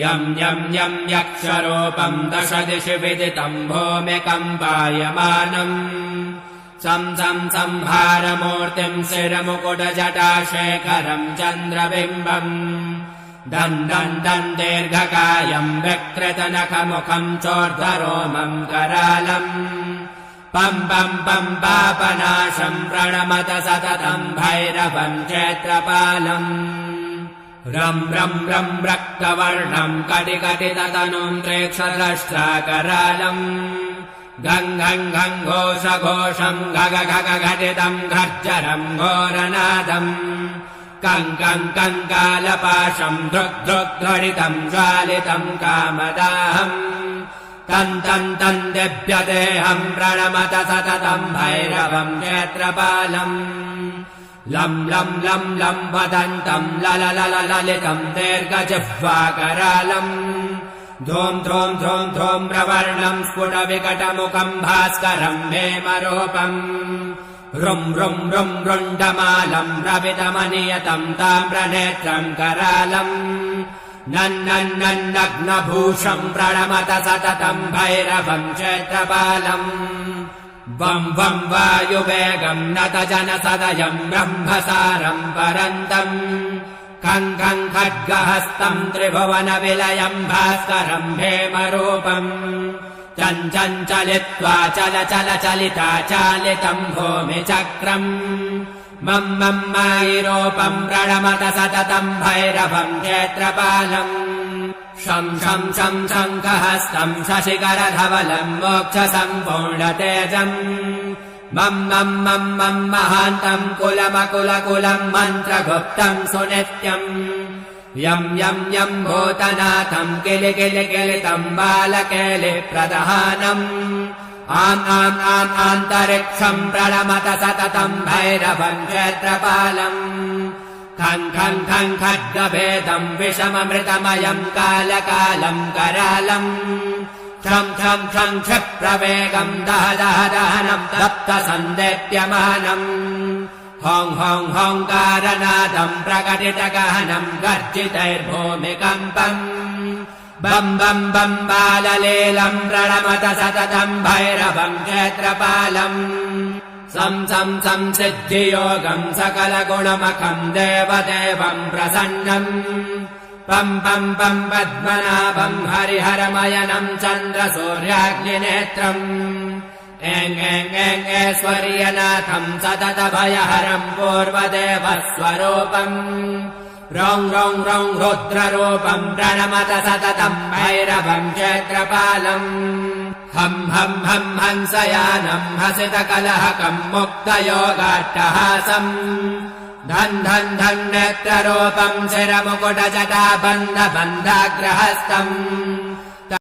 यं यं यं यक्षरूपम् दश दिशि विदितम् भूमिकम्पायमानम् संहारमूर्तिम् शिरमुकुटजटाशेखरम् चन्द्रबिम्बम् दन् दन् दन् दीर्घकायम् विकृतनखमुखम् चोर्ध्वरोमम् करालम् पम् पम् पम् पापनाशम् प्रणमत सततम् भैरवम् क्षेत्रपालम् रम् रम् रम् रक्तवर्णम् कटिकटिततनुम् प्रेक्षद्रष्ट्राकरालम् गङ् गङ् गङ् घोषघोषम् गग गग घटितम् घर्जरम् घोरनादम् कङ् कङ् कङ्कालपाशम् धृक् धृक् ध्वरितम् ज्वालितम् कामदाहम् तन् तन् तन् दिव्यदेहम् प्रणमत सततम् भैरवम् क्षेत्रपालम् लम् लम् लम् लम् वदन्तम् ललितम् दीर्घजिह्वाकरालम् Dhoom Dhoom Dhoom Dhoom प्रवर्णम् स्फुटविकटमुखम् भास्करम् हेमरूपम् room room room रुण्डमालम् रवितमनियतम् ताम्रनेत्रम् करालम् नन्नन्नग्नभूषम् प्रणमत सततम् भैरवम् क्षेत्रपालम् वम् वम् वायुवेगम् नत जनसदयम् ब्रह्मसारम् परन्तम् खङ् खङ् खड्गहस्तम् त्रिभुवनविलयम् भास्करम् हेमरूपम् चञ् चञ्चलित्वा चल चल चलिता चालितम् भूमिचक्रम् मम् मम् मायिरूपम् प्रणमत सततम् भैरवम् क्षेत्रपालम् शं शं शं शङ्खहस्तम् शशिकरधवलम् मोक्षसम्पूर्णतेजम् मम् मम् मम् मम् महान्तम् कुलमकुलकुलम् मन्त्रगुप्तम् सुनित्यम् यम् यम् यम् भूतनाथम् किलि किलि किलितम् बालकेलि प्रदहानम् आम् आम् आम् आन्तरिक्षम् प्रणमत सततम् भैरवम् क्षेत्रपालम् खङ् खङ् खङ् खड्गभेदम् विषममृतमयम् कालकालम् करालम् क्षम् क्षम् क्षम् क्षिप्रवेगम् दह दह दहनम् तप्त सन्देप्यमानम् होम् होम् होङ्कारनादम् प्रकटितगहनम् गर्जितैर्भूमिकम्पम् बम् बम् बम् बाललीलम् प्रणमत सततम् भैरवम् क्षेत्रपालम् सं सिद्धियोगम् सकलगुणमखम् देवदेवम् प्रसन्नम् पम् पम् पम् पद्मनाभम् हरिहरमयनम् चन्द्रसूर्याग्निनेत्रम् ऐश्वर्यनाथम् सततभयहरम् पूर्वदेवस्वरूपम् रौं रौं रौं रुद्ररूपम् प्रणमत सततम् भैरवम् क्षेत्रपालम् हम् हम् हम् हंसयानम् हसितकलहकम् मुक्तयोगाट्टहासम् धन् धन् धन् नेत्ररूपम् शिरमुकुटजटाबन्धबन्धाग्रहस्तम्